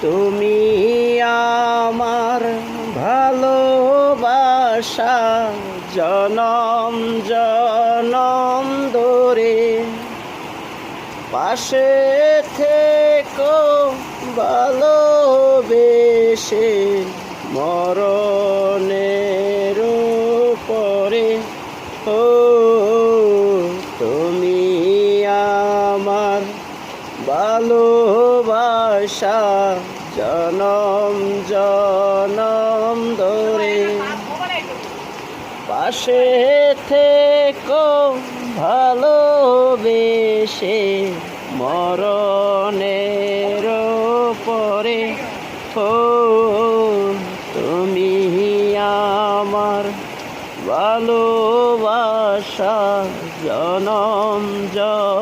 তুমি আমার ভালোবাসা জনম জনম ধরে পাশে থেকো ভালোবেসে মরণের পরে ও তুমি আমার ভালোবাসা জনম জনম ধরে পাশে থেকো ভালোবেসে মরণের পরে ও তুমি আমার ভালোবাসা জনম জনম